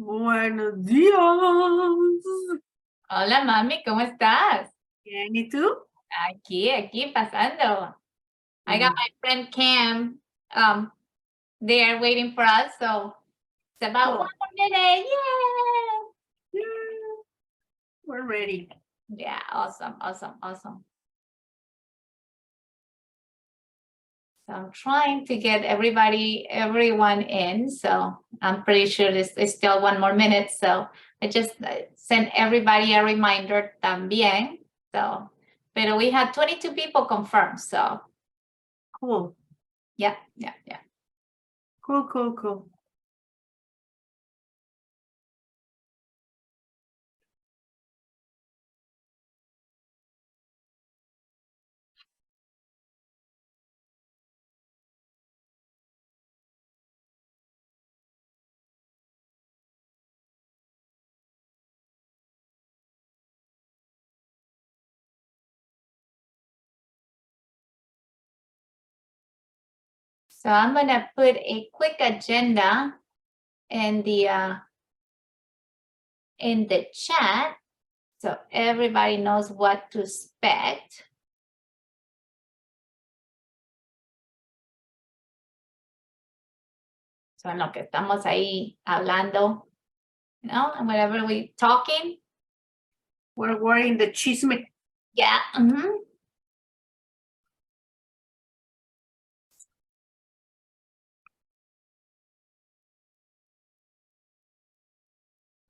Buenos días. Hola, mami, ¿cómo estás? Bien, ¿y tú? Aquí, pasando. I got my friend Cam. They are waiting for us, so it's about 1 more minute. Yay! Yeah, we're ready. Yeah, awesome. So I'm trying to get everyone in, so I'm pretty sure it's still 1 more minute. So I just sent everybody a reminder también. So, pero we had 22 people confirmed, so. Cool. Yeah. Cool. So I'm gonna put a quick agenda in the chat so everybody knows what to expect. So en lo que estamos ahí hablando, and whenever we talking. We're wearing the chisme. Yeah.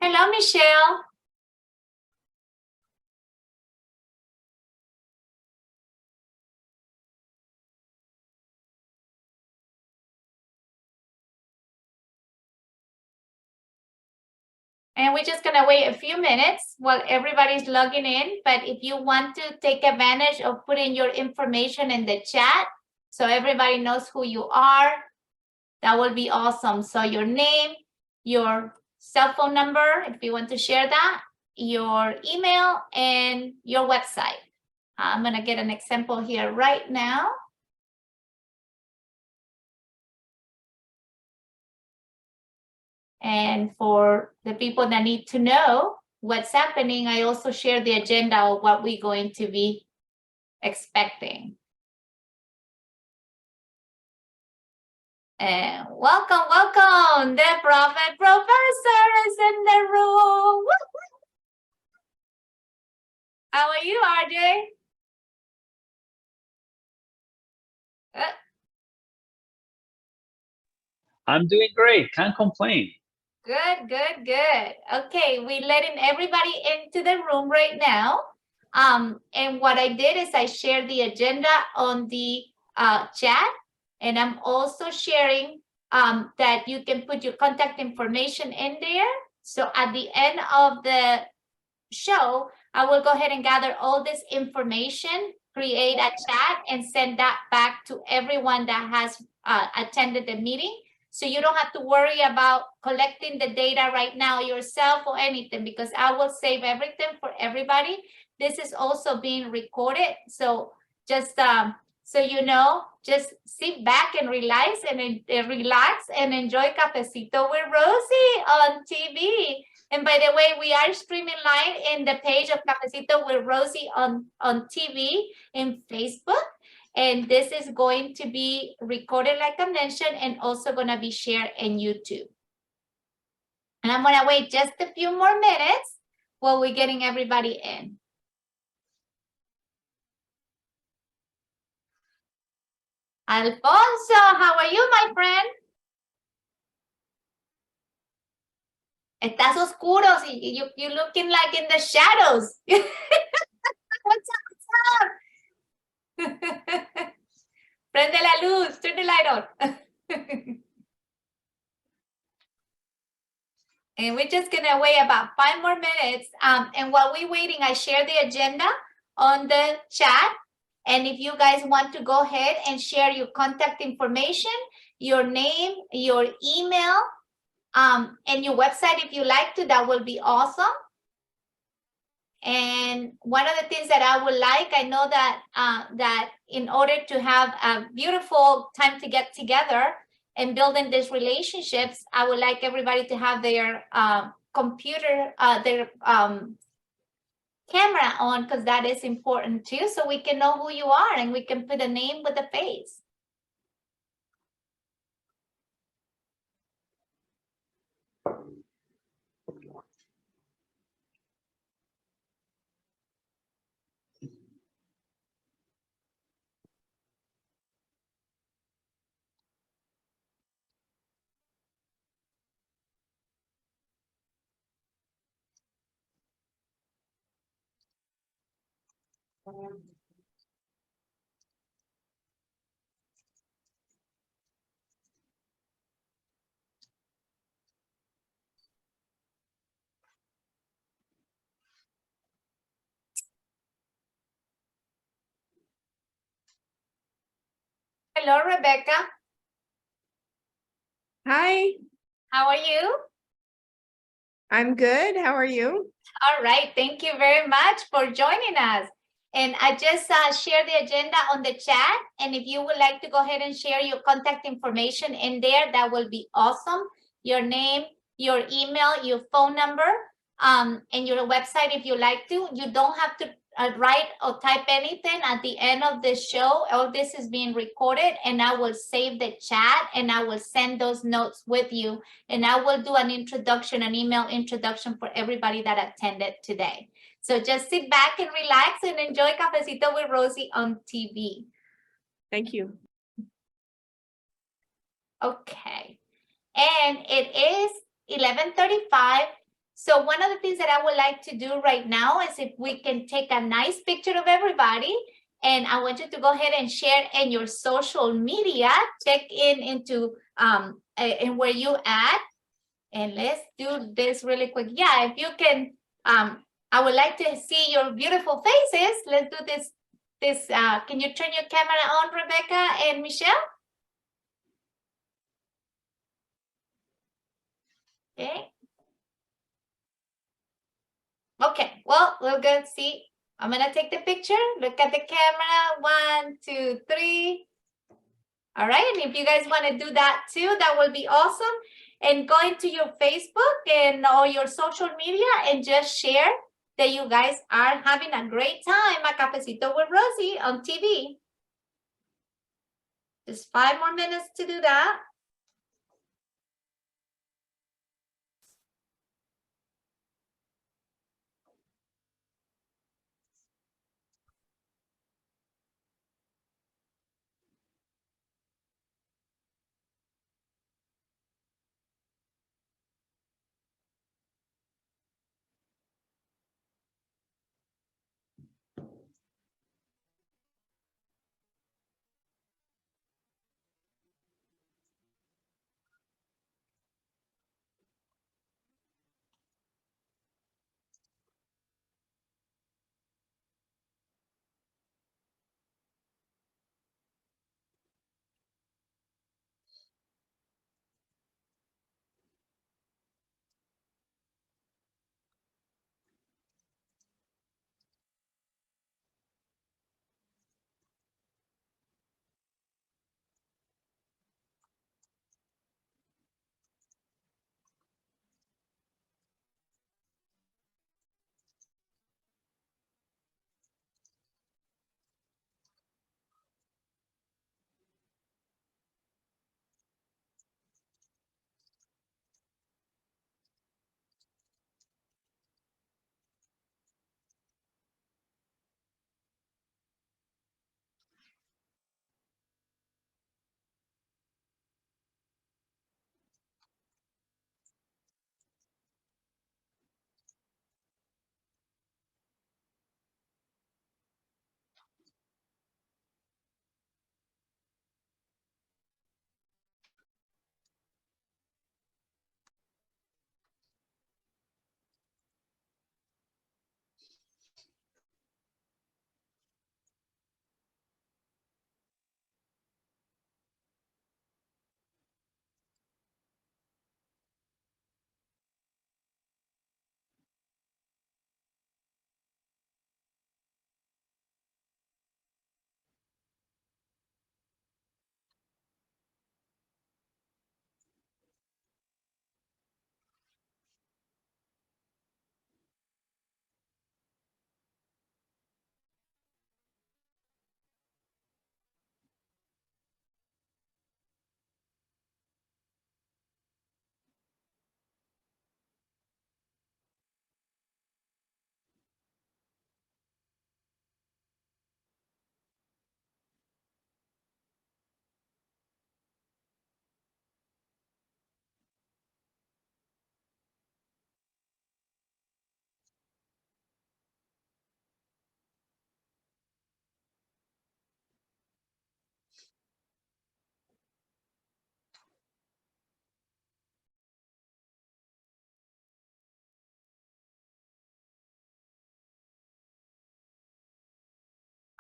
Hello, Michelle. And we're just gonna wait a few minutes while everybody's logging in. But if you want to take advantage of putting your information in the chat so everybody knows who you are, that would be awesome. So your name, your cell phone number, if you want to share that, your email, and your website. I'm gonna get an example here right now. And for the people that need to know what's happening, I also share the agenda of what we're going to be expecting. And welcome, the Prophet Professor is in the room. How are you, RJ? I'm doing great, can't complain. Good. Okay, we're letting everybody into the room right now. And what I did is I shared the agenda on the chat, and I'm also sharing that you can put your contact information in there. So at the end of the show, I will go ahead and gather all this information, create a chat, and send that back to everyone that has attended the meeting. So you don't have to worry about collecting the data right now yourself or anything, because I will save everything for everybody. This is also being recorded. So just so you know, just sit back and relax and enjoy Cafecito with Rosie on TV. And by the way, we are streaming live in the page of Cafecito with Rosie on TV in Facebook. And this is going to be recorded, like I mentioned, and also going to be shared in YouTube. And I'm going to wait just a few more minutes while we're getting everybody in. Alfonso, how are you, my friend? Estás oscuro. You're looking like in the shadows. What's up? Prende la luz, turn the light on. And we're just gonna wait about 5 more minutes. And while we're waiting, I share the agenda on the chat. And if you guys want to go ahead and share your contact information, your name, your email, and your website, if you like to, that will be awesome. And one of the things that I would like, I know that that in order to have a beautiful time to get together, and building these relationships, I would like everybody to have their computer, their camera on, because that is important too, so we can know who you are and we can put a name with a face. Hello, Rebecca. Hi, How are you? I'm good. How are you? All right, thank you very much for joining us. And I just shared the agenda on the chat. And if you would like to go ahead and share your contact information in there, that will be awesome. Your name, your email, your phone number, and your website if you like to. You don't have to write or type anything at the end of the show. All this is being recorded, and I will save the chat and I will send those notes with you. And I will do an introduction, an email introduction for everybody that attended today. So just sit back and relax and enjoy Cafecito with Rosie on TV. Thank you. Okay. And it is 11:35. So one of the things that I would like to do right now is if we can take a nice picture of everybody, and I want you to go ahead and share in your social media, check into and where you at. And let's do this really quick. Yeah, if you can, I would like to see your beautiful faces. Let's do this. Can you turn your camera on, Rebecca and Michelle? Okay. Okay, well, we're gonna see. I'm gonna take the picture. Look at the camera. 1, 2, 3. All right, and if you guys want to do that too, that will be awesome. And go into your Facebook and or your social media and just share that you guys are having a great time at Cafecito with Rosie on TV. Just 5 more minutes to do that.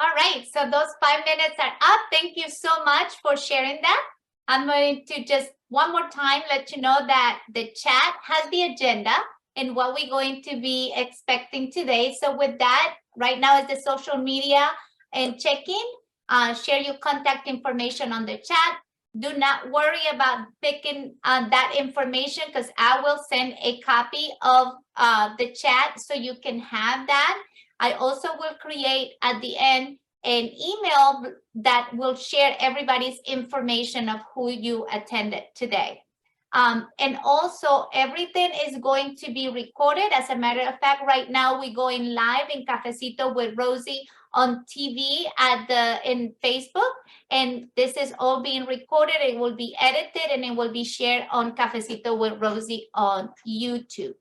All right, so those 5 minutes are up. Thank you so much for sharing that. I'm going to just one more time let you know that the chat has the agenda and what we're going to be expecting today. So with that, right now is the social media and check-in. Share your contact information on the chat. Do not worry about picking that information because I will send a copy of the chat so you can have that. I also will create at the end an email that will share everybody's information of who you attended today. And also everything is going to be recorded. As a matter of fact, right now we're going live in Cafecito with Rosie on TV in Facebook. And this is all being recorded. It will be edited and it will be shared on Cafecito with Rosie on YouTube.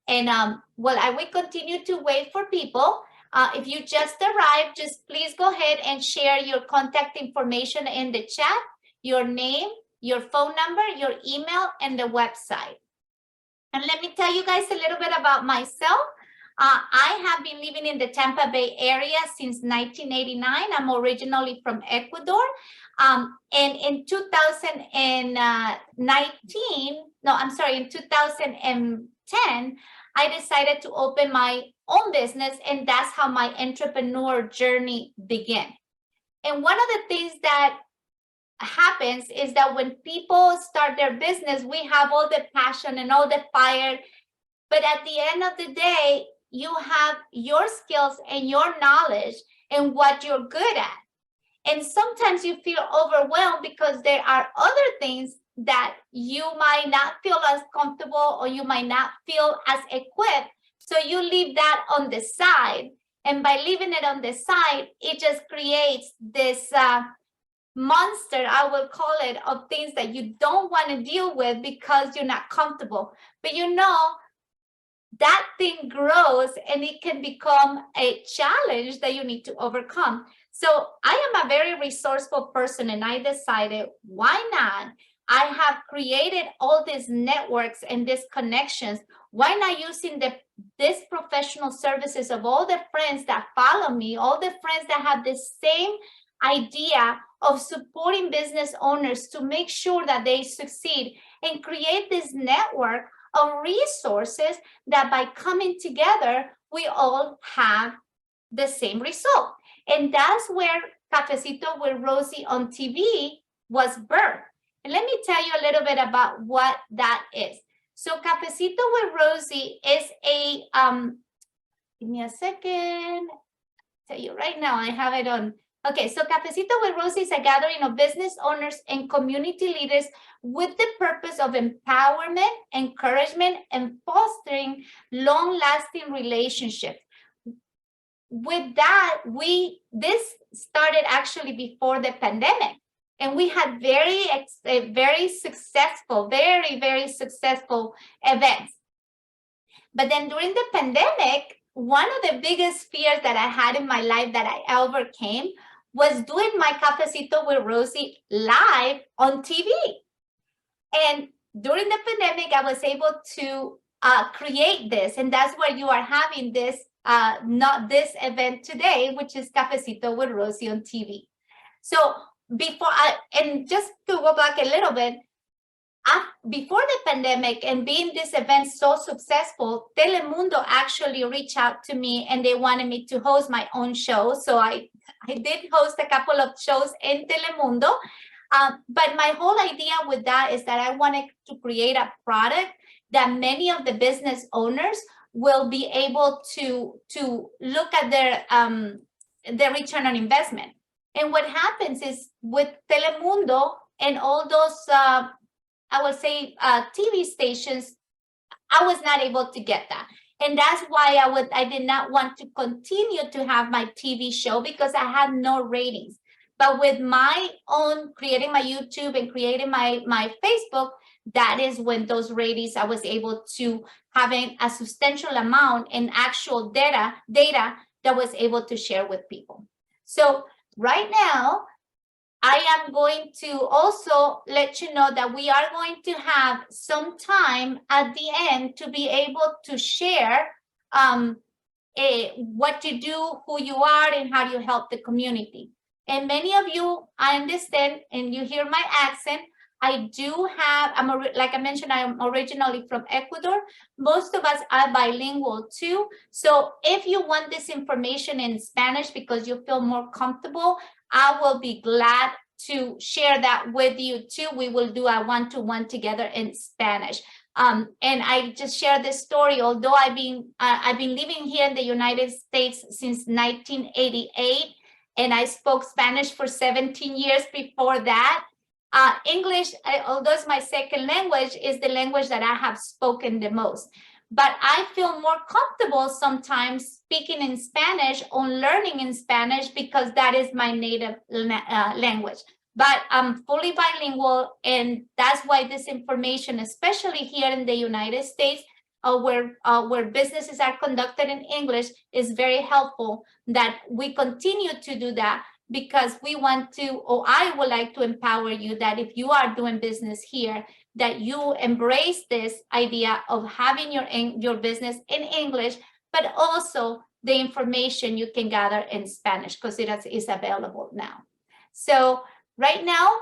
And well, I will continue to wait for people. If you just arrived, just please go ahead and share your contact information in the chat, your name, your phone number, your email, and the website. And let me tell you guys a little bit about myself. I have been living in the Tampa Bay area since 1989. I'm originally from Ecuador. And in 2010, I decided to open my own business, and that's how my entrepreneur journey began. And one of the things that happens is that when people start their business, we have all the passion and all the fire, but at the end of the day, you have your skills and your knowledge and what you're good at. And sometimes you feel overwhelmed because there are other things that you might not feel as comfortable or you might not feel as equipped. So you leave that on the side. And by leaving it on the side, it just creates this monster, I will call it, of things that you don't want to deal with because you're not comfortable. But you know, that thing grows and it can become a challenge that you need to overcome. So I am a very resourceful person, and I decided, why not? I have created all these networks and these connections. Why not using this professional services of all the friends that follow me, all the friends that have the same idea of supporting business owners to make sure that they succeed, and create this network of resources that by coming together, we all have the same result. And that's where Cafecito with Rosie on TV was birthed. And let me tell you a little bit about what that is. So Cafecito with Rosie is a, give me a second, I'll tell you right now, I have it on. Okay, so Cafecito with Rosie is a gathering of business owners and community leaders with the purpose of empowerment, encouragement, and fostering long-lasting relationships. With that, this started actually before the pandemic, and we had very successful events. But then during the pandemic, one of the biggest fears that I had in my life that I overcame was doing my Cafecito with Rosie live on TV. And during the pandemic, I was able to create this, and that's where you are having this, not this event today, which is Cafecito with Rosie on TV. So and just to go back a little bit, before the pandemic and being this event so successful, Telemundo actually reached out to me and they wanted me to host my own show. So I did host a couple of shows in Telemundo. But my whole idea with that is that I wanted to create a product that many of the business owners will be able to look at their return on investment. And what happens is with Telemundo and all those, I would say, TV stations, I was not able to get that. And that's why I did not want to continue to have my TV show because I had no ratings. But with my own, creating my YouTube and creating my Facebook, that is when those ratings, I was able to having a substantial amount in actual data that was able to share with people. So right now, I am going to also let you know that we are going to have some time at the end to be able to share what you do, who you are, and how you help the community. And many of you, I understand, and you hear my accent, I do have, like I mentioned, I'm originally from Ecuador. Most of us are bilingual too. So if you want this information in Spanish because you feel more comfortable, I will be glad to share that with you too. We will do a one-to-one together in Spanish. And I just share this story, although I've been living here in the United States since 1988, and I spoke Spanish for 17 years before that. English, although it's my second language, is the language that I have spoken the most. But I feel more comfortable sometimes speaking in Spanish or learning in Spanish because that is my native language. But I'm fully bilingual, and that's why this information, especially here in the United States, where businesses are conducted in English, is very helpful that we continue to do that, because we want to, or I would like to empower you that if you are doing business here, that you embrace this idea of having your business in English, but also the information you can gather in Spanish, because it is available now. So right now,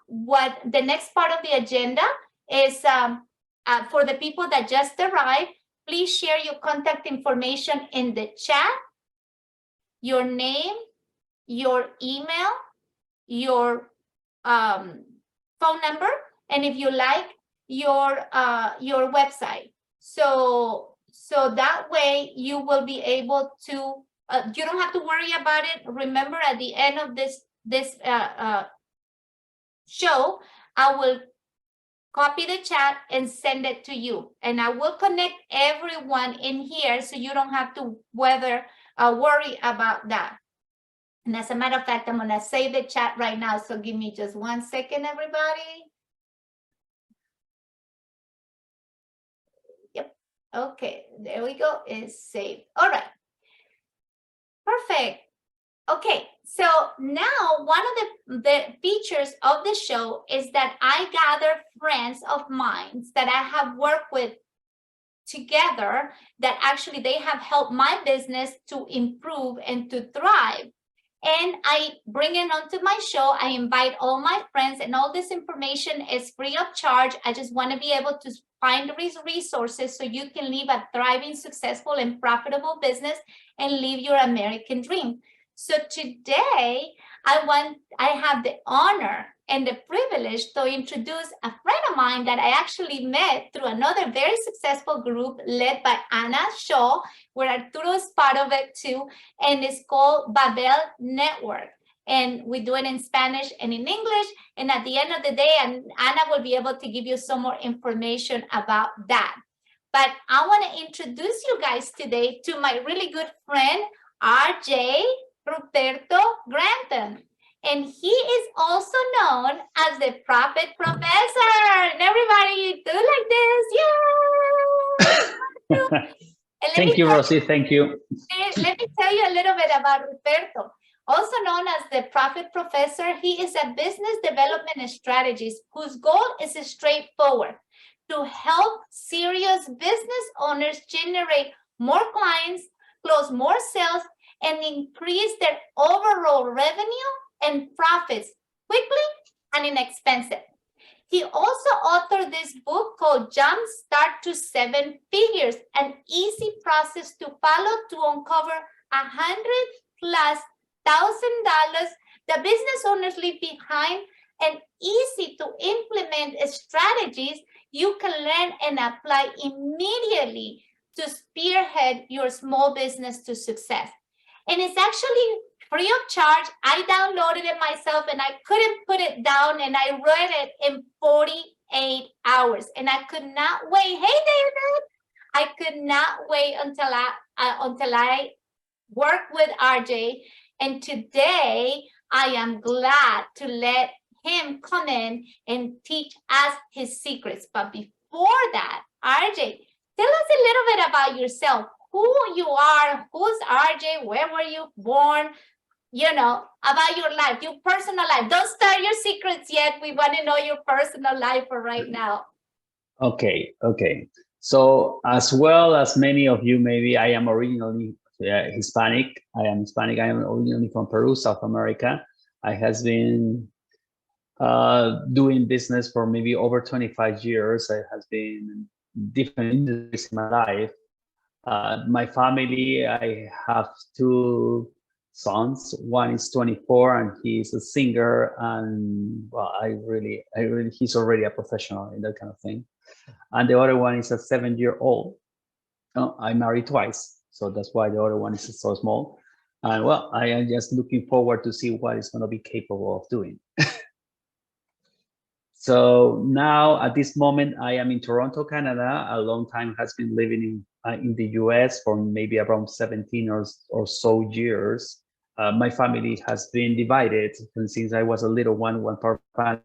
what the next part of the agenda is for the people that just arrived, please share your contact information in the chat, your name, your email, your phone number, and if you like, your website. So that way you will be able to, you don't have to worry about it. Remember, at the end of this show, I will copy the chat and send it to you, and I will connect everyone in here, so you don't have to worry about that. And as a matter of fact, I'm going to save the chat right now. So give me just 1 second, everybody. Yep. Okay, there we go. It's saved. All right. Perfect. Okay, so now one of the features of the show is that I gather friends of mine that I have worked with together, that actually they have helped my business to improve and to thrive. And I bring it onto my show. I invite all my friends, and all this information is free of charge. I just want to be able to find these resources so you can live a thriving, successful, and profitable business and live your American dream. So today, I have the honor and the privilege to introduce a friend of mine that I actually met through another very successful group led by Anna Shaw, where Arturo is part of it too, and it's called Babel Network. And we do it in Spanish and in English. And at the end of the day, Anna will be able to give you some more information about that. But I want to introduce you guys today to my really good friend, RJ Ruperto Granton. And he is also known as the Prophet Professor. And everybody do like this. Yeah. Thank you, Rosie. Thank you. Let me tell you a little bit about Ruperto. Also known as the Prophet Professor, he is a business development strategist whose goal is straightforward: to help serious business owners generate more clients, close more sales, and increase their overall revenue and profits quickly and inexpensive. He also authored this book called Jump Start to 7 Figures, an easy process to follow to uncover $100,000+ the business owners leave behind, and easy to implement strategies you can learn and apply immediately to spearhead your small business to success. And it's actually free of charge. I downloaded it myself and I couldn't put it down, and I read it in 48 hours. And I could not wait. Hey, David! I could not wait until I worked with RJ. And today I am glad to let him come in and teach us his secrets. But before that, RJ, tell us a little bit about yourself. Who you are, who's RJ, where were you born, about your life, your personal life. Don't start your secrets yet. We want to know your personal life for right now. Okay. So as well as many of you, maybe I am originally Hispanic. I am Hispanic. I am originally from Peru, South America. I has been doing business for maybe over 25 years. I has been in different industries in my life. My family, I have two sons. One is 24 and he's a singer, and well, he's already a professional in that kind of thing. And the other one is a 7-year-old. I married twice, so that's why the other one is so small. And well, I am just looking forward to see what it's going to be capable of doing. So now at this moment, I am in Toronto, Canada. A long time has been living in the US for maybe around 17 or so years. My family has been divided, and since I was a little one part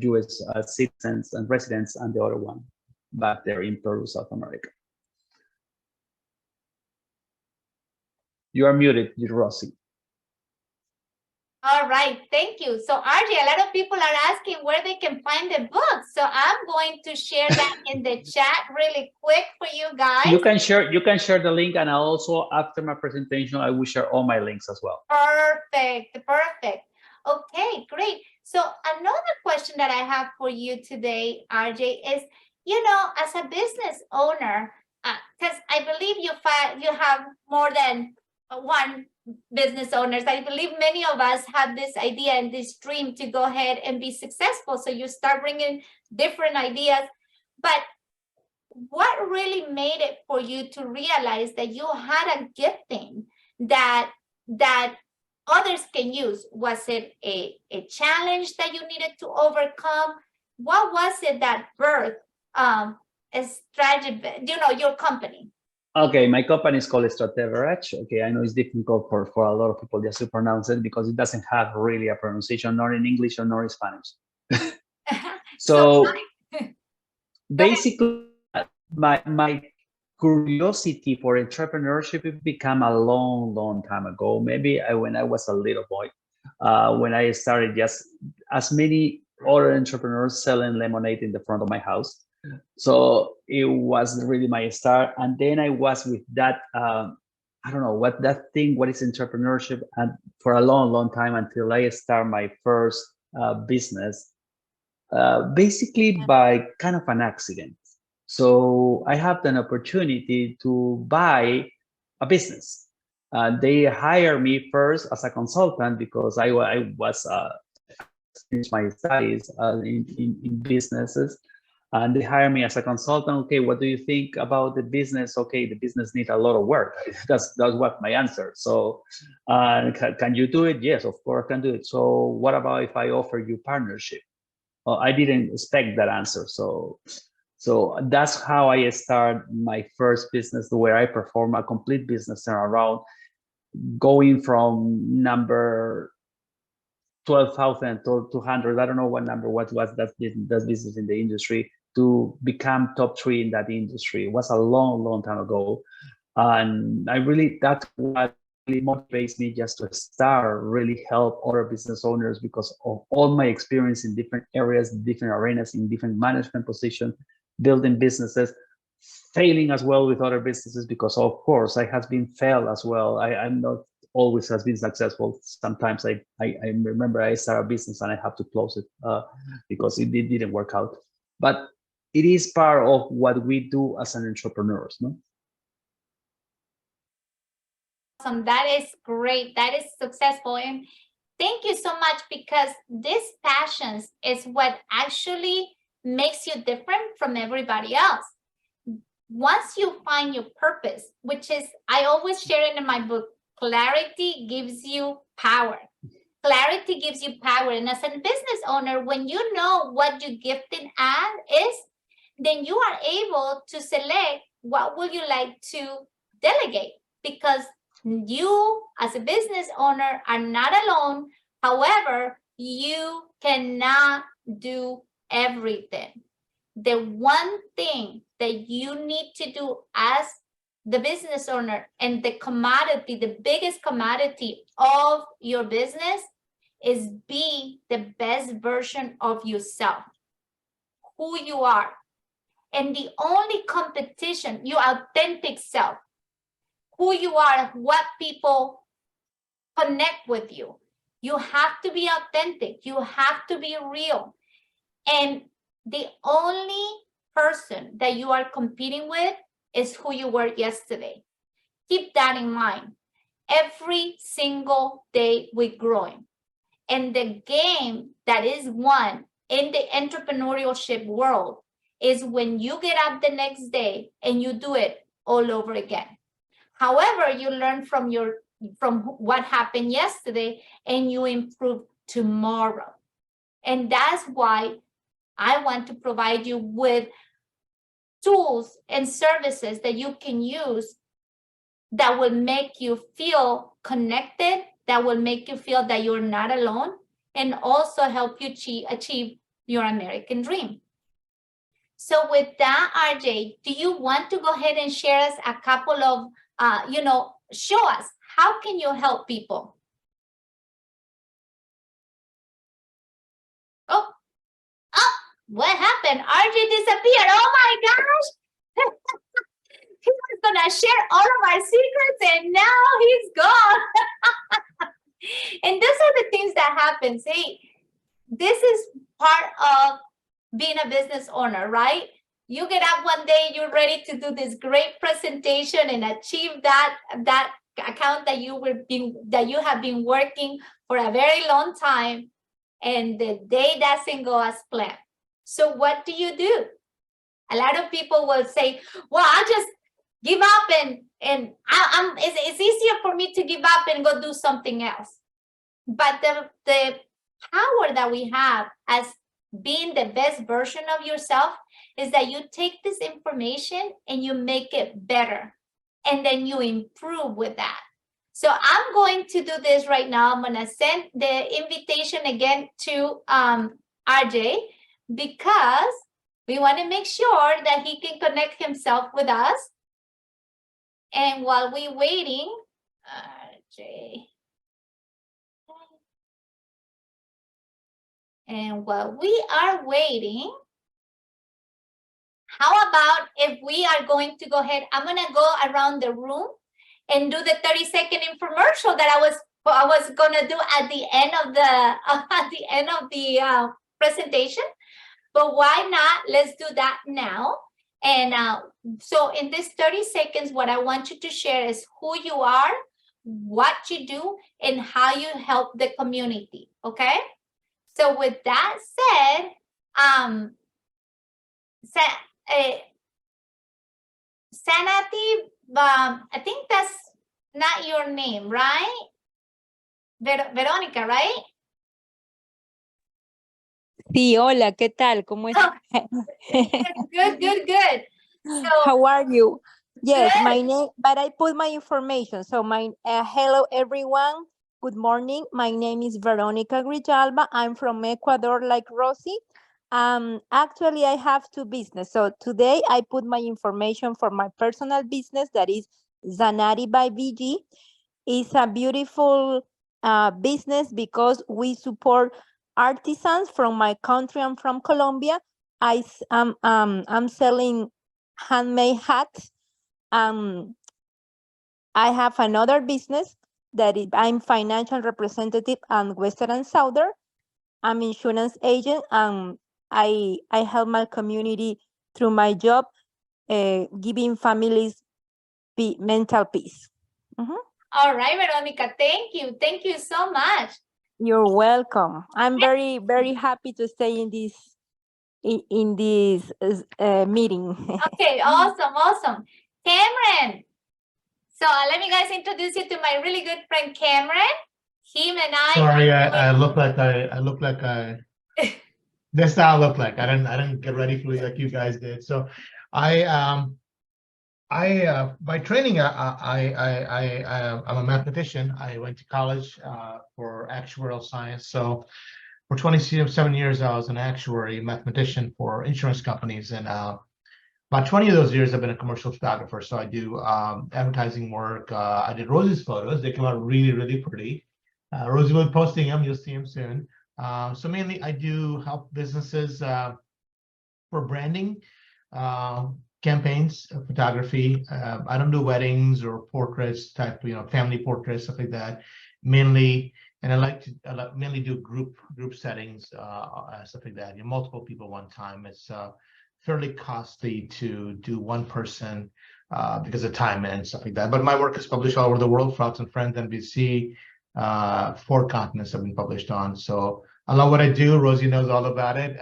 US citizens and residents, and the other one back there in Peru, South America. You are muted, Rosie. All right, thank you. So RJ, a lot of people are asking where they can find the book. So I'm going to share that in the chat really quick for you guys. You can share the link, and also after my presentation, I will share all my links as well. Perfect, perfect. Okay, great. So another question that I have for you today, RJ, is, you know, as a business owner, because I believe you have more than one business owners. I believe many of us have this idea and this dream to go ahead and be successful. So you start bringing different ideas. But what really made it for you to realize that you had a gifting that others can use? Was it a challenge that you needed to overcome? What was it that birthed a strategy, your company? Okay, my company is called CWR-on. Okay, I know it's difficult for a lot of people just to pronounce it because it doesn't have really a pronunciation, nor in English or nor in Spanish. So basically, my curiosity for entrepreneurship became a long time ago. Maybe when I was a little boy, when I started just as many other entrepreneurs selling lemonade in the front of my house. So it was really my start. And then I was with that, I don't know what is entrepreneurship, and for a long time until I start my first business, basically by kind of an accident. So I had an opportunity to buy a business. They hired me first as a consultant because I was finished my studies in businesses. And they hire me as a consultant. Okay, what do you think about the business? Okay, the business needs a lot of work. That's what my answer. So, can you do it? Yes, of course I can do it. So, what about if I offer you partnership? Well, I didn't expect that answer. So that's how I start my first business, where I perform a complete business turnaround, going from number 12,000 to 200. I don't know what was that business in the industry, to become top 3 in that industry. It was a long time ago. And that's what really motivates me just to start, really help other business owners, because of all my experience in different areas, different arenas, in different management positions, building businesses, failing as well with other businesses, because of course I have been failed as well. I'm not always has been successful. Sometimes I remember I started a business and I have to close it because it didn't work out. But it is part of what we do as an entrepreneurs, no? Awesome. That is great. That is successful. And thank you so much, because this passions is what actually makes you different from everybody else. Once you find your purpose, which is, I always share it in my book, clarity gives you power. Clarity gives you power. And as a business owner, when you know what your gifting at is, then you are able to select what would you like to delegate, because you as a business owner are not alone. However, you cannot do everything. The one thing that you need to do as the business owner, and the commodity, the biggest commodity of your business, is be the best version of yourself, who you are. And the only competition, your authentic self, who you are, what people connect with you. You have to be authentic. You have to be real. And the only person that you are competing with is who you were yesterday. Keep that in mind. Every single day we're growing. And the game that is won in the entrepreneurship world is when you get up the next day and you do it all over again. However, you learn from what happened yesterday and you improve tomorrow. And that's why I want to provide you with tools and services that you can use that will make you feel connected, that will make you feel that you're not alone, and also help you achieve your American dream. So with that, RJ, do you want to go ahead and share us a couple of, show us how can you help people? Oh, what happened? RJ disappeared. Oh my gosh. He was gonna share all of our secrets and now he's gone. And those are the things that happen. See, this is part of being a business owner, right? You get up one day, you're ready to do this great presentation and achieve that account that you have been working for a very long time, and the day doesn't go as planned. So what do? A lot of people will say, well, I'll just give up and it's easier for me to give up and go do something else. But the power that we have as being the best version of yourself is that you take this information and you make it better, and then you improve with that. So I'm going to do this right now. I'm going to send the invitation again to RJ, because we want to make sure that he can connect himself with us. And while we're waiting, RJ. And while we are waiting, how about if we are going to go ahead, I'm going to go around the room and do the 30-second infomercial that I was going to do at the end of the presentation. But why not? Let's do that now. And so in this 30 seconds, what I want you to share is who you are, what you do, and how you help the community. Okay? So with that said, Sanati, I think that's not your name, right? Verónica, right? Sí, hola, ¿qué tal? ¿Cómo estás? Good. So, How are you? Yes, good. my name, but I put my information. So hello everyone. Good morning. My name is Veronica Grijalba. I'm from Ecuador, like Rosie. Actually, I have two businesses. So today I put my information for my personal business, that is Zanari by VG. It's a beautiful business because we support artisans from my country. I'm from Colombia. I'm selling handmade hats. I have another business that is, I'm financial representative and Western and Southern. I'm insurance agent, and I help my community through my job, giving families mental peace. All right, Veronica, thank you. Thank you so much. You're welcome. I'm very, very happy to stay in this meeting. Okay, awesome. Cameron. So let me guys introduce you to my really good friend Cameron. Him and I. Sorry, I look like I. That's how I look like. I didn't get ready for like you guys did. So, I by training I'm a mathematician. I went to college for actuarial science. So, for 27 years, I was an actuary mathematician for insurance companies, and about 20 of those years, I've been a commercial photographer. So I do advertising work. I did Rosie's photos. They came out really, really pretty. Rosie will be posting them. You'll see them soon. So mainly, I do help businesses for branding. campaigns of photography. I don't do weddings or portraits type, family portraits, stuff like that. Mainly, and I mainly do group settings, stuff like that. Multiple people one time. It's fairly costly to do one person because of time and stuff like that. But my work is published all over the world. Fox and Friends, NBC, 4 continents have been published on. So I love what I do. Rosie knows all about it.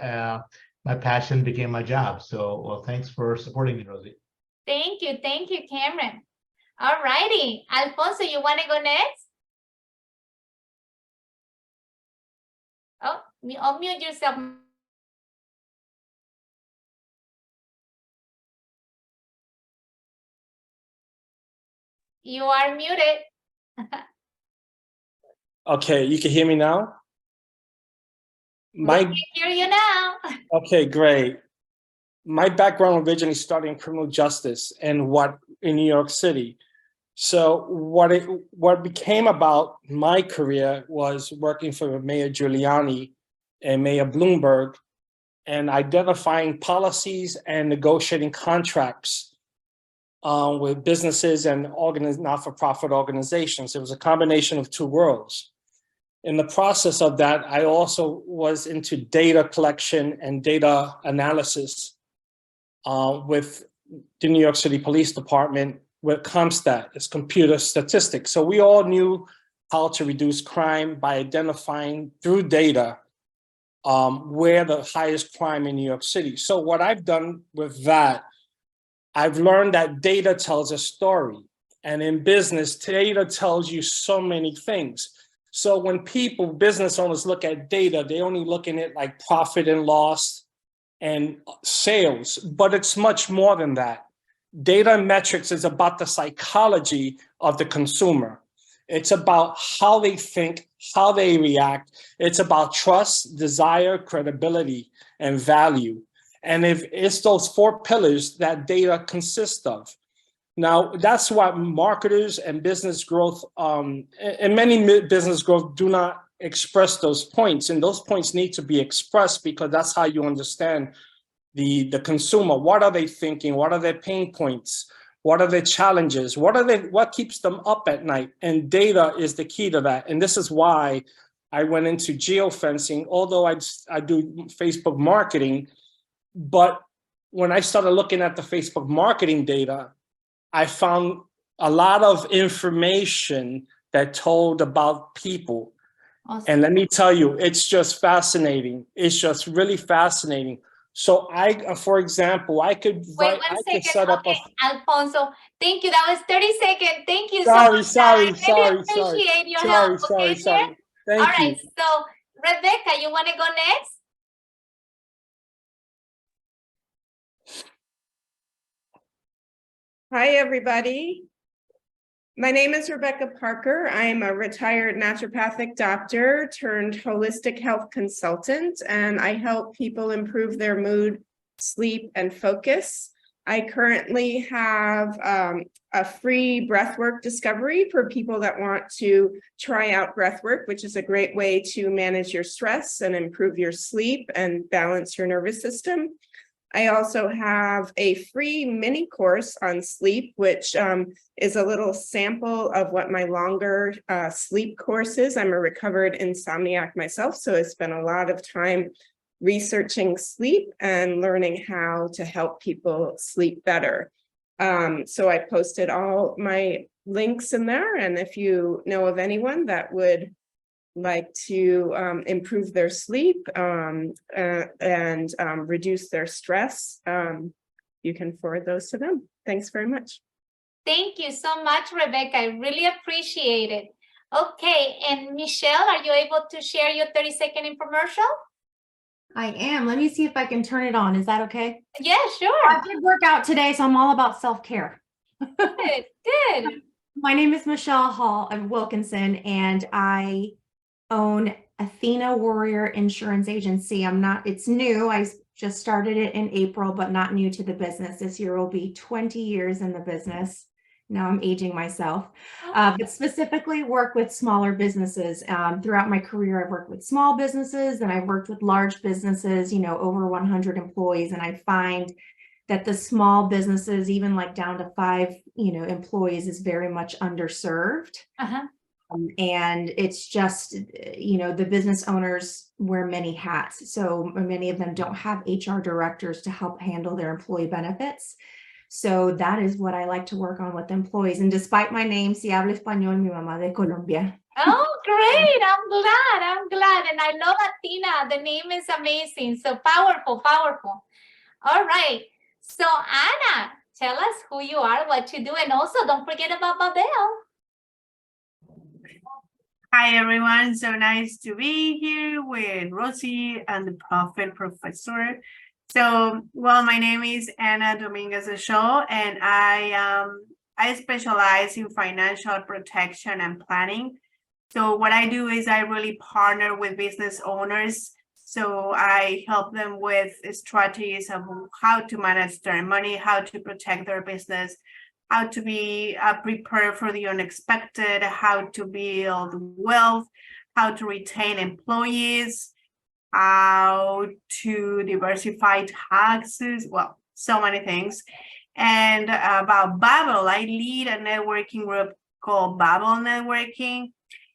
My passion became my job. So, well, thanks for supporting me, Rosie. Thank you, Cameron. All righty, Alfonso, you want to go next? Oh, unmute yourself. You are muted. Okay, you can hear me now? We can hear you now. Okay, great. My background originally started in criminal justice and in New York City. So what became about my career was working for Mayor Giuliani and Mayor Bloomberg and identifying policies and negotiating contracts with businesses and not-for-profit organizations. It was a combination of 2 worlds. In the process of that, I also was into data collection and data analysis with the New York City Police Department with CompStat, it's computer statistics. So we all knew how to reduce crime by identifying through data where the highest crime in New York City. So what I've done with that, I've learned that data tells a story. And in business, data tells you so many things. So when business owners look at data, they only look at it like profit and loss and sales, but it's much more than that. Data metrics is about the psychology of the consumer. It's about how they think, how they react. It's about trust, desire, credibility, and value. And if it's those 4 pillars that data consists of. Now, that's why marketers and business growth, and many business growth do not express those points. And those points need to be expressed because that's how you understand the consumer. What are they thinking? What are their pain points? What are their challenges? What keeps them up at night? And data is the key to that. And this is why I went into geofencing, although I do Facebook marketing. But when I started looking at the Facebook marketing data, I found a lot of information that told about people. Awesome. And let me tell you, it's just fascinating. It's just really fascinating. So for example, I could Wait 1 second. set up okay, Alfonso, thank you. That was 30 seconds. Thank you sorry, so much. sorry. I really appreciate your help. Sorry. All Thank you. right, so Rebecca, you want to go next? Hi, everybody. My name is Rebecca Parker. I'm a retired naturopathic doctor turned holistic health consultant, and I help people improve their mood, sleep, and focus. I currently have a free breathwork discovery for people that want to try out breathwork, which is a great way to manage your stress and improve your sleep and balance your nervous system. I also have a free mini course on sleep, which is a little sample of what my longer sleep course is. I'm a recovered insomniac myself, so I spent a lot of time researching sleep and learning how to help people sleep better. So I posted all my links in there, and if you know of anyone that would like to improve their sleep and reduce their stress, you can forward those to them. Thanks very much. Thank you so much, Rebecca. I really appreciate it. Okay, and Michelle, are you able to share your 30-second infomercial? I am. Let me see if I can turn it on. Is that okay? Yeah, sure. I did work out today, so I'm all about self-care. Good. My name is Michelle Hall of Wilkinson, and I own Athena Warrior Insurance Agency. It's new. I just started it in April, but not new to the business. This year will be 20 years in the business. Now I'm aging myself, but specifically work with smaller businesses. Throughout my career, I've worked with small businesses and I've worked with large businesses, over 100 employees. And I find that the small businesses, even like down to 5, employees, is very much underserved. Uh-huh. And it's just, the business owners wear many hats. So many of them don't have HR directors to help handle their employee benefits. So that is what I like to work on with employees. And despite my name, si hablo español, mi mamá de Colombia. Oh, great. I'm glad. And I love Athena. The name is amazing. So powerful. All right. So Anna, tell us who you are, what you do, and also don't forget about Babel. Hi, everyone. So nice to be here with Rosie and the Prophet Professor. So, well, my name is Ana Dominguez Ochoa, and I specialize in financial protection and planning. So what I do is I really partner with business owners. So I help them with strategies of how to manage their money, how to protect their business, how to be prepared for the unexpected, how to build wealth, how to retain employees, how to diversify taxes, well, so many things. And about Babel, I lead a networking group called Babel Networking,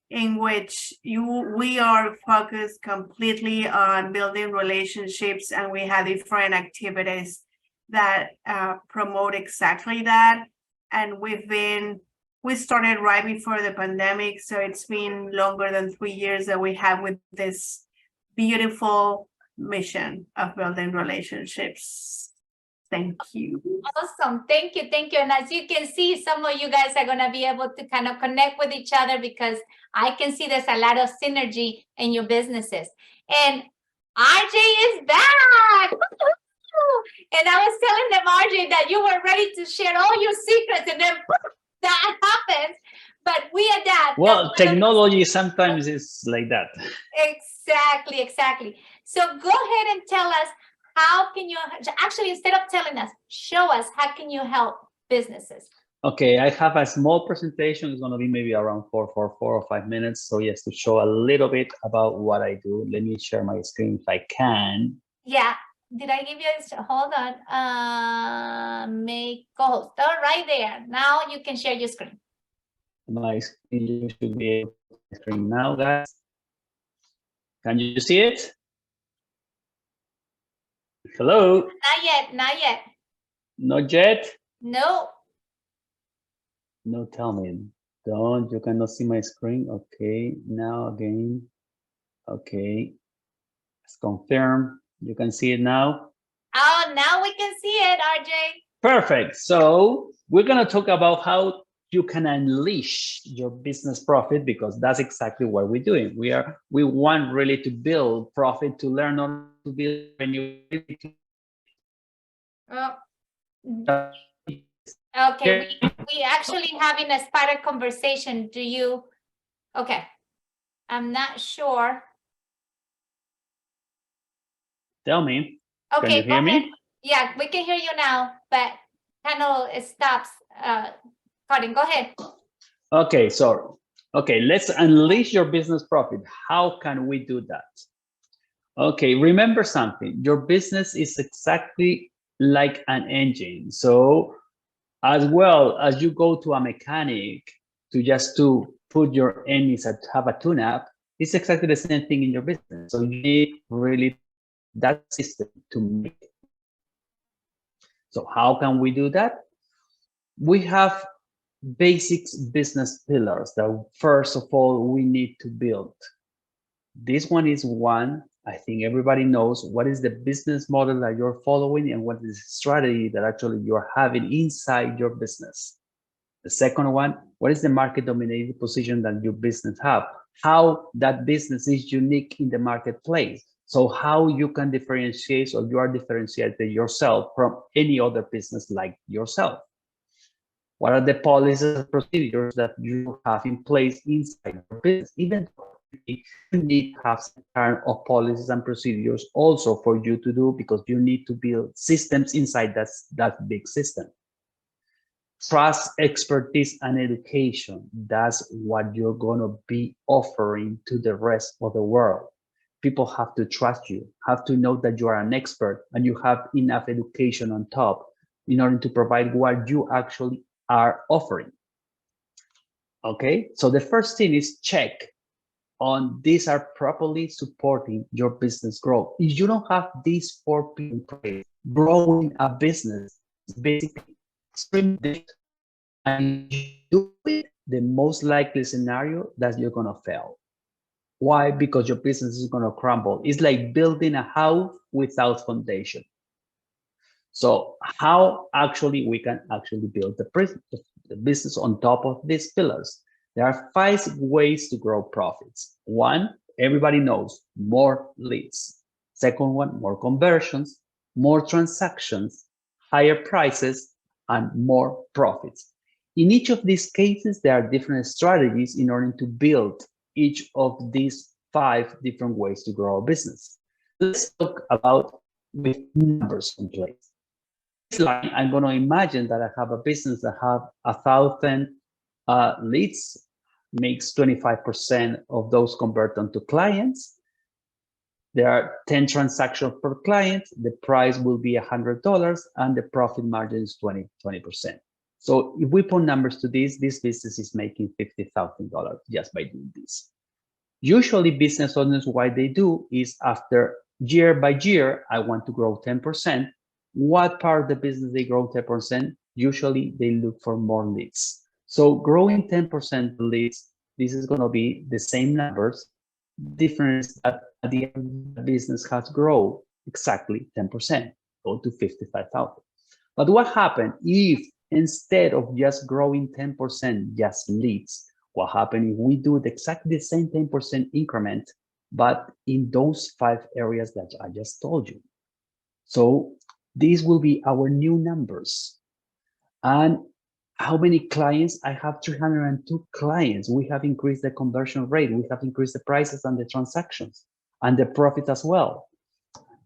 in which we are focused completely on building relationships, and we have different activities that promote exactly that. And we started right before the pandemic, so it's been longer than 3 years that we have with this beautiful mission of building relationships. Thank you. Awesome. Thank you. And as you can see, some of you guys are going to be able to kind of connect with each other, because I can see there's a lot of synergy in your businesses. And RJ is back. And I was telling them, RJ, that you were ready to share all your secrets, and then that happens. But we adapt. Well, technology sometimes is like that. Exactly. So go ahead and tell us, how can you, actually, instead of telling us, show us how can you help businesses? Okay, I have a small presentation. It's going to be maybe around 4 or 5 minutes. So yes, to show a little bit about what I do. Let me share my screen if I can. Yeah. Did I give you a, hold on, make co-host, right there. Now you can share your screen. My screen, you should be able to see my screen now, guys. Can you see it? Hello? Not yet. Not yet? No. No, tell me. You cannot see my screen? Okay, now again. Okay, let's confirm. You can see it now? Oh, now we can see it, RJ. Perfect. So we're going to talk about how you can unleash your business profit, because that's exactly what we're doing. We want really to build profit, to learn how to build revenue. Okay, we actually having a spider conversation. Do you? Okay, I'm not sure. Tell me. Okay, can you hear me? Yeah, we can hear you now, but kind of it stops cutting. Go ahead. Okay, so let's unleash your business profit. How can we do that? Okay, remember something. Your business is exactly like an engine. So as well as you go to a mechanic to put your engines to have a tune-up, it's exactly the same thing in your business. So you need really that system to make it. So how can we do that? We have basic business pillars that first of all we need to build. This one is one. I think everybody knows what is the business model that you're following and what is the strategy that actually you're having inside your business. The second one, what is the market dominated position that your business have? How that business is unique in the marketplace. So how you can differentiate, or you are differentiated yourself from any other business like yourself. What are the policies and procedures that you have in place inside your business? Even you need to have some kind of policies and procedures also for you to do, because you need to build systems inside that big system. Trust, expertise, and education. That's what you're going to be offering to the rest of the world. people have to trust you, have to know that you are an expert and you have enough education on top in order to provide what you actually are offering. Okay, so the first thing is check on these are properly supporting your business growth. If you don't have these 4 P in place, growing a business is basically extremely difficult. And you do it, the most likely scenario that you're gonna fail. Why? Because your business is gonna crumble. It's like building a house without foundation. So how actually we can actually build the business on top of these pillars? There are 5 ways to grow profits. 1, everybody knows, more leads. Second one, more conversions, more transactions, higher prices, and more profits. In each of these cases, there are different strategies in order to build each of these 5 different ways to grow a business. Let's talk about with numbers in place. This line, I'm going to imagine that I have a business that have 1,000 leads, makes 25% of those convert onto clients. There are 10 transactions per client. The price will be $100 and the profit margin is 20%. So if we put numbers to this business is making $50,000 just by doing this. Usually business owners, what they do is after year by year, I want to grow 10%. What part of the business they grow 10%? Usually they look for more leads. So growing 10% leads, this is going to be the same numbers. Difference at the end, the business has grown exactly 10%, go to 55,000. But what happened if instead of just growing 10% just leads, what happened if we do exactly the same 10% increment, but in those 5 areas that I just told you? So these will be our new numbers. And how many clients? I have 302 clients. We have increased the conversion rate. We have increased the prices and the transactions and the profit as well.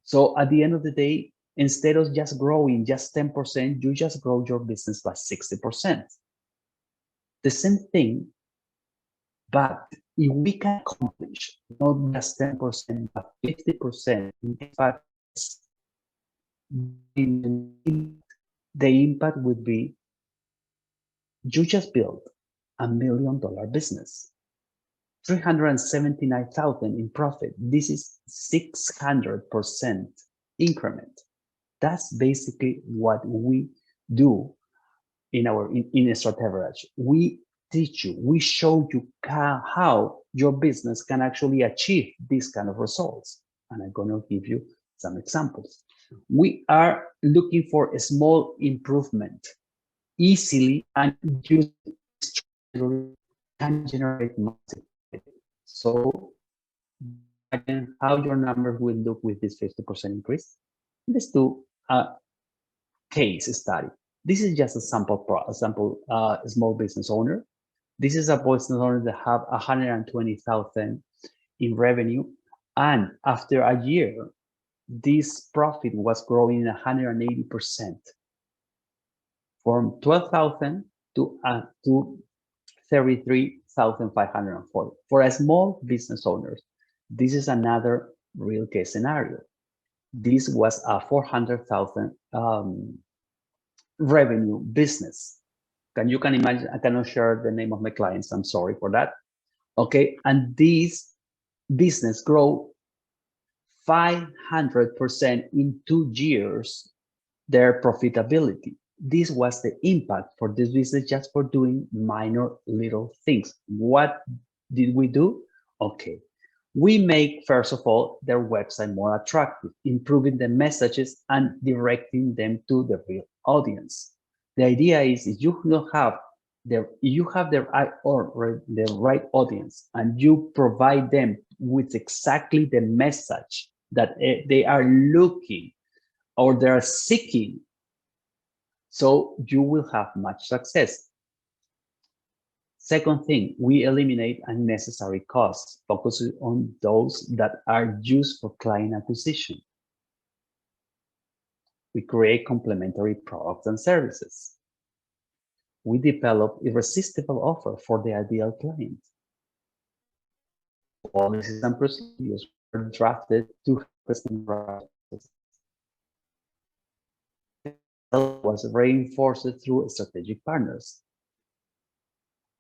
So at the end of the day, instead of just growing just 10%, you just grow your business by 60%. The same thing, but if we can accomplish not just 10%, but 50% in 5 years, the impact would be you just built $1 million business, 379,000 in profit. This is 600% increment. That's basically what we do in our in Strateverage. We teach you, we show you how your business can actually achieve these kind of results. And I'm going to give you some examples. We are looking for a small improvement easily, and use can generate massive. So again, how your numbers will look with this 50% increase. Let's do a case study. This is just a sample small business owner. This is a business owner that have 120,000 in revenue, and after a year, this profit was growing 180%. From 12,000 to 33,540. For a small business owners, this is another real case scenario. This was a 400,000 revenue business. You can imagine, I cannot share the name of my clients, I'm sorry for that. Okay, and this business grow 500% in 2 years, their profitability. This was the impact for this business just for doing minor little things. What did we do? Okay, we make, first of all, their website more attractive, improving the messages and directing them to the real audience. The idea is if you don't have the right audience and you provide them with exactly the message that they are looking or they are seeking, so you will have much success. Second thing, we eliminate unnecessary costs, focusing on those that are used for client acquisition. We create complementary products and services. We develop irresistible offer for the ideal client. Policies and procedures drafted to was reinforced through strategic partners.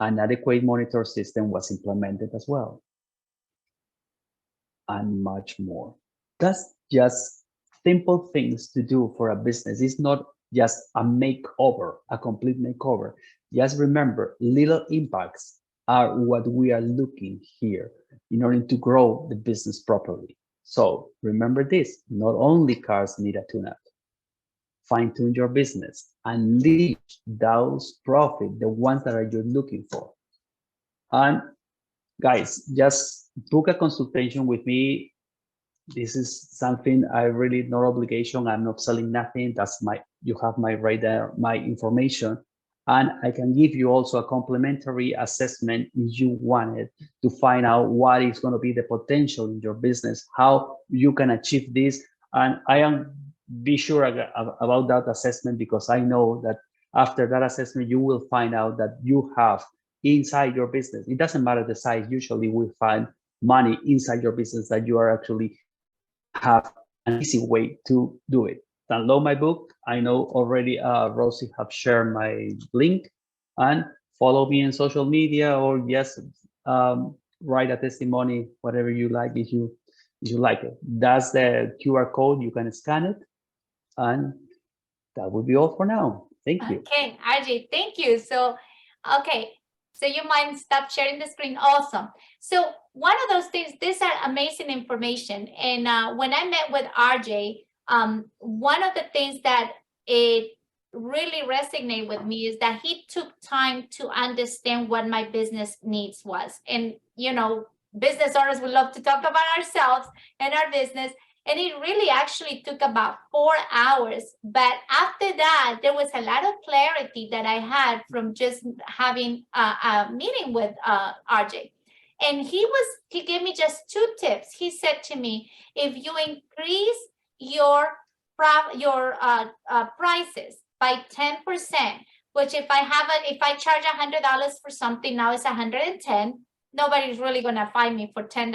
An adequate monitor system was implemented as well, and much more. That's just simple things to do for a business. It's not just a makeover, a complete makeover. Just remember, little impacts are what we are looking here in order to grow the business properly. So remember this, not only cars need a tune-up. Fine-tune your business, unleash those profits, the ones that you're looking for. And guys, just book a consultation with me. This is something I really, no obligation. I'm not selling nothing. That's you have my right there, my information. And I can give you also a complimentary assessment if you wanted to find out what is going to be the potential in your business, how you can achieve this. And I am be sure about that assessment, because I know that after that assessment, you will find out that you have inside your business. It doesn't matter the size. Usually we find money inside your business that you are actually have an easy way to do it. Download my book. I know already Rosie have shared my link, and follow me on social media, or just write a testimony, whatever you like, if you like it. That's the QR code. You can scan it, and that would be all for now. Thank you. Okay, RJ, thank you. So, okay, so you mind stop sharing the screen? Awesome. So one of those things, these are amazing information. And when I met with RJ, one of the things that it really resonated with me is that he took time to understand what my business needs was. And, you know, business owners would love to talk about ourselves and our business. And it really actually took about 4 hours. But after that, there was a lot of clarity that I had from just having a meeting with RJ. And he gave me just 2 tips. He said to me, if you increase your prices by 10%, which if I charge $100 for something, now it's $110, nobody's really gonna find me for $10.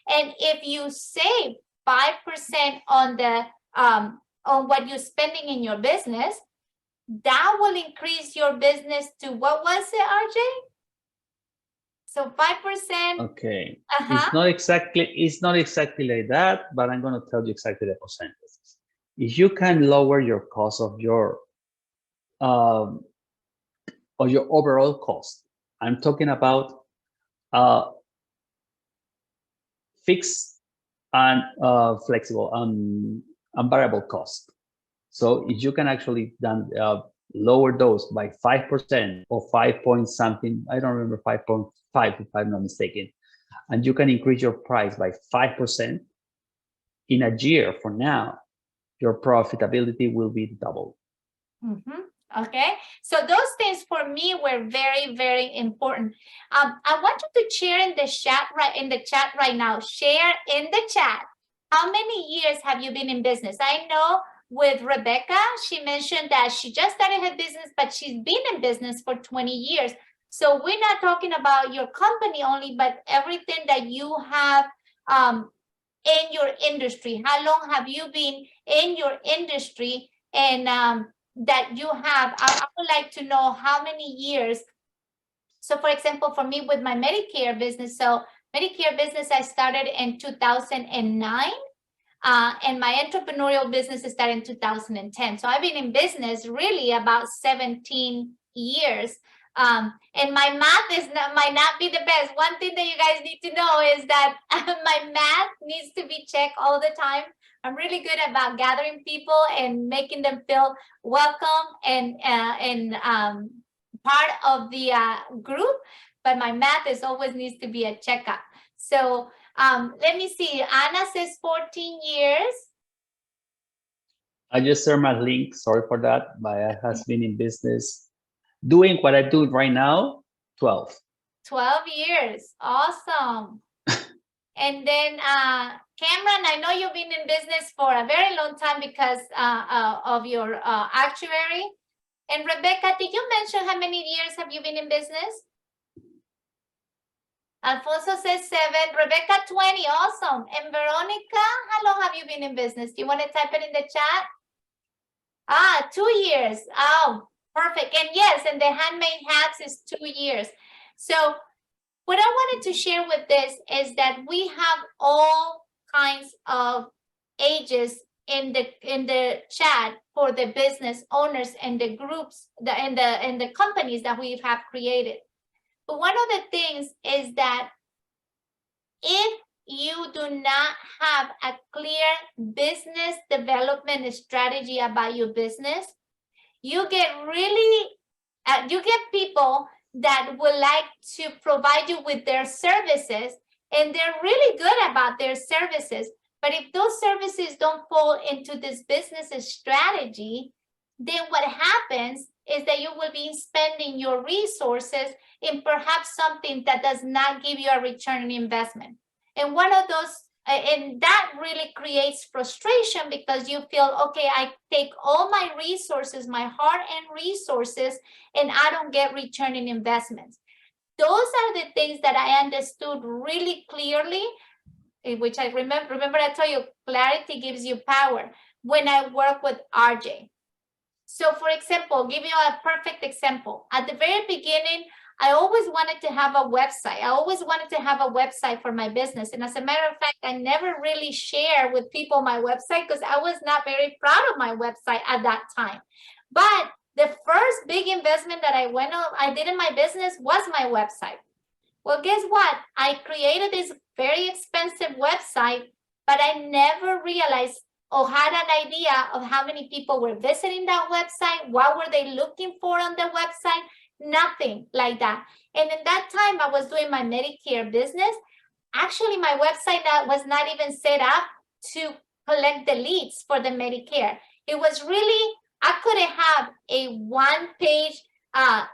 And if you save 5% on the on what you're spending in your business, that will increase your business to, what was it, RJ? So 5%. Okay. It's not exactly like that, but I'm going to tell you exactly the percentages. If you can lower your cost of your overall cost, I'm talking about fixed and flexible and variable cost. So if you can actually lower those by 5% or 5 point something, I don't remember, 5.5 if I'm not mistaken, and you can increase your price by 5% in a year from now, your profitability will be double. Okay, so those things for me were very, very important. I want you to share in the chat right now. Share in the chat. How many years have you been in business? I know with Rebecca, she mentioned that she just started her business, but she's been in business for 20 years. So we're not talking about your company only, but everything that you have in your industry. How long have you been in your industry? And that you have, I would like to know how many years. So for example, for me with my Medicare business, I started in 2009, and my entrepreneurial business started in 2010. So I've been in business really about 17 years. And my math might not be the best. One thing that you guys need to know is that my math needs to be checked all the time. I'm really good about gathering people and making them feel welcome and part of the group, but my math always needs to be a checkup. So let me see. Anna says 14 years. I just shared my link. Sorry for that, but I has been in business doing what I do right now, 12. 12 years. Awesome. And then Cameron, I know you've been in business for a very long time because of your actuary. And Rebecca, did you mention how many years have you been in business? Alfonso says 7. Rebecca, 20. Awesome. And Veronica, how long have you been in business? Do you want to type it in the chat? 2 years. Oh, perfect. And yes, and the handmade hats is 2 years. So what I wanted to share with this is that we have all kinds of ages in the chat for the business owners and the groups and the companies that we have created. But one of the things is that if you do not have a clear business development strategy about your business, you get people that would like to provide you with their services, and they're really good about their services. But if those services don't fall into this business strategy, then what happens is that you will be spending your resources in perhaps something that does not give you a return on investment. And one of those, and that really creates frustration because you feel, okay, I take all my resources, my hard-earned resources, and I don't get return on investments. Those are the things that I understood really clearly, which I remember I told you, clarity gives you power, when I work with RJ. So for example, I'll give you a perfect example. At the very beginning, I always wanted to have a website. I always wanted to have a website for my business. And as a matter of fact, I never really share with people my website because I was not very proud of my website at that time. But the first big investment that I did in my business was my website. Well, guess what? I created this very expensive website, but I never realized or had an idea of how many people were visiting that website. What were they looking for on the website? Nothing like that. And in that time, I was doing my Medicare business. Actually, my website was not even set up to collect the leads for the Medicare. It was really, I couldn't have a one-page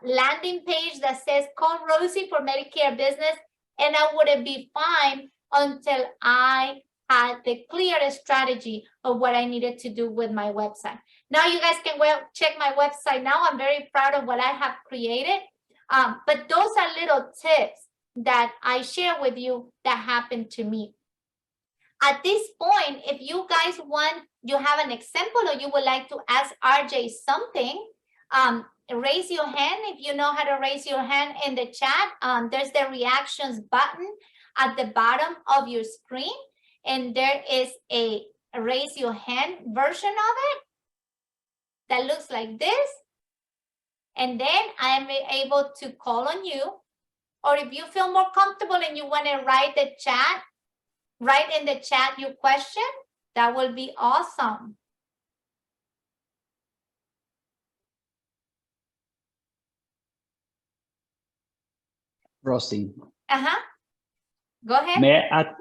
landing page that says, call Rosie for Medicare business, and I wouldn't be fine until I had the clear strategy of what I needed to do with my website. Now you guys can check my website now. I'm very proud of what I have created. But those are little tips that I share with you that happened to me. At this point, if you guys you have an example or you would like to ask RJ something, raise your hand. If you know how to raise your hand in the chat, there's the reactions button at the bottom of your screen. And there is a raise your hand version of it that looks like this. And then I am able to call on you. Or if you feel more comfortable and you want to write in the chat your question, that will be awesome. Rosie. Go ahead.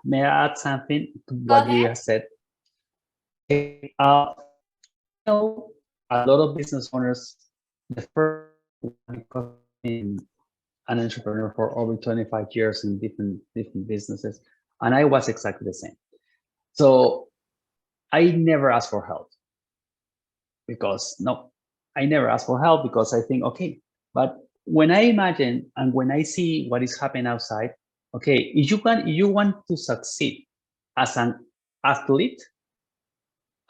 May I add something to what you have said? A lot of business owners, the first one because I'm an entrepreneur for over 25 years in different businesses, and I was exactly the same. So I never asked for help I never asked for help because I think, okay, but when I imagine and when I see what is happening outside, okay, if you want to succeed as an athlete,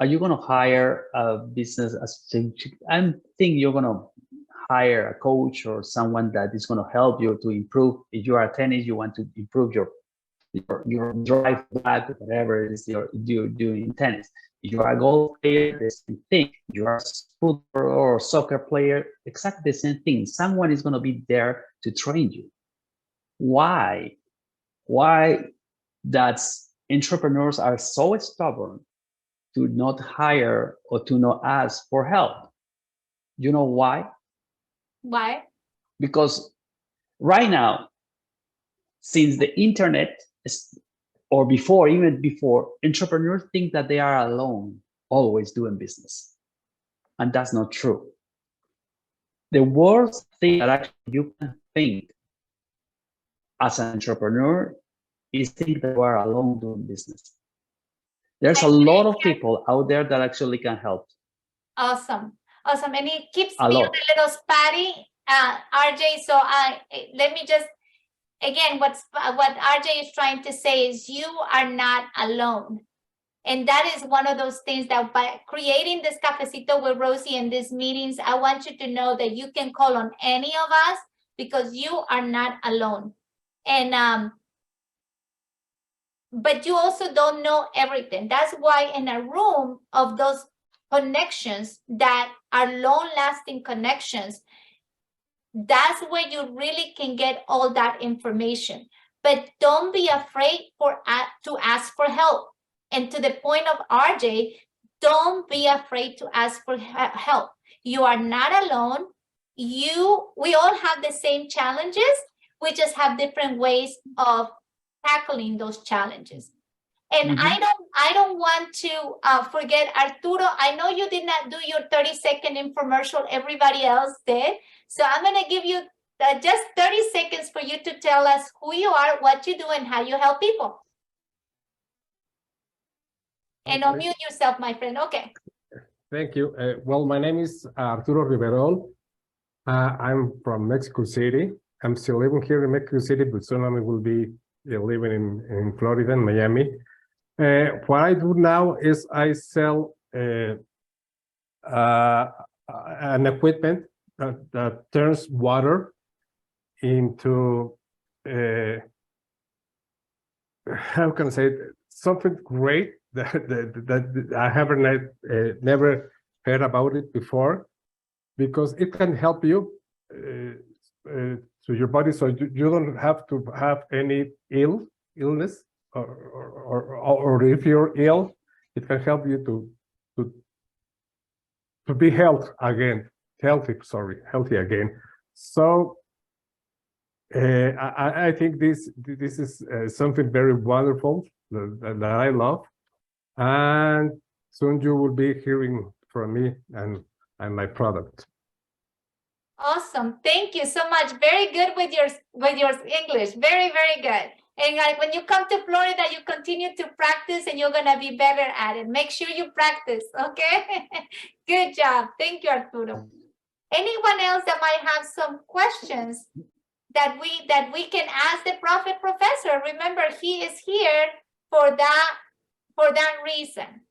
are you going to hire a business assistant? I think you're going to hire a coach or someone that is going to help you to improve. If you are a tennis, you want to improve your drive, whatever it is you're doing in tennis. If you are a golf player, the same thing. You are a football or soccer player, exactly the same thing. Someone is going to be there to train you. Why that entrepreneurs are so stubborn to not hire or to not ask for help? You know why? Why? Because right now, since the internet or even before, entrepreneurs think that they are alone, always doing business. And that's not true. The worst thing that actually you can think as an entrepreneur is think that you are alone doing business. There's a lot of people out there that actually can help. Awesome. Awesome. And it keeps A me lot. a little spotty, RJ. So let me just again, what RJ is trying to say is you are not alone. And that is one of those things that by creating this Cafecito with Rosie and these meetings, I want you to know that you can call on any of us because you are not alone. And but you also don't know everything. That's why in a room of those connections that are long-lasting connections, that's where you really can get all that information. But don't be afraid to ask for help. And to the point of RJ, don't be afraid to ask for help. You are not alone. We all have the same challenges. We just have different ways of tackling those challenges. And I don't want to forget Arturo. I know you did not do your 30-second infomercial. Everybody else did. So I'm going to give you just 30 seconds for you to tell us who you are, what you do, and how you help people. And unmute yourself, my friend. Okay. Thank you. Well, my name is Arturo Riveron. I'm from Mexico City. I'm still living here in Mexico City, but soon I will be living in Florida and Miami. What I do now is I sell an equipment that turns water into, how can I say it? Something great that I haven't never heard about it before, because it can help you to your body, so you don't have to have any illness, or if you're ill, it can help you to be healthy again. So I think this is something very wonderful that I love, and soon you will be hearing from me and my product. Awesome. Thank you so much. Very good with your English. Very, very good. And like when you come to Florida, you continue to practice and you're going to be better at it. Make sure you practice. Okay. Good job. Thank you, Arturo. Anyone else that might have some questions that we can ask the Prophet Professor? Remember, he is here for that reason.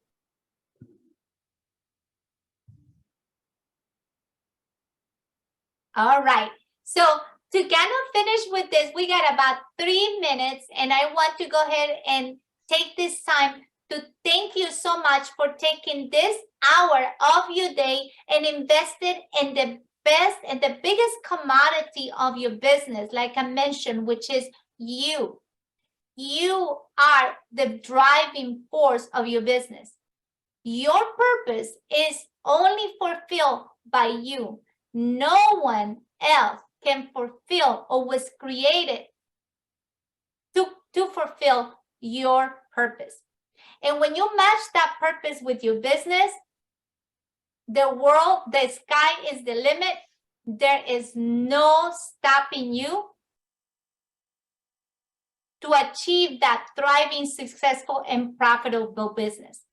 All right. So to kind of finish with this, we got about 3 minutes, and I want to go ahead and take this time to thank you so much for taking this hour of your day and invested in the best and the biggest commodity of your business, like I mentioned, which is you. You are the driving force of your business. Your purpose is only fulfilled by you. No one else can fulfill or was created to fulfill your purpose. And when you match that purpose with your business, the sky is the limit. There is no stopping you to achieve that thriving, successful, and profitable business.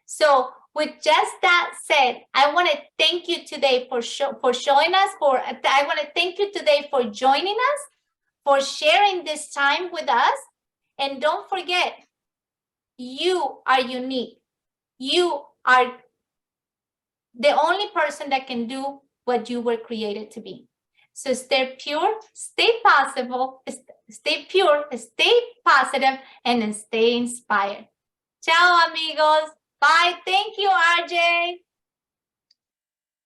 So with just that said, I want to thank you today for showing us, I want to thank you today for joining us, for sharing this time with us. And don't forget, you are unique. You are the only person that can do what you were created to be. So stay pure, stay possible, stay pure, stay positive, and stay inspired. Ciao, amigos. Bye. Thank you, RJ.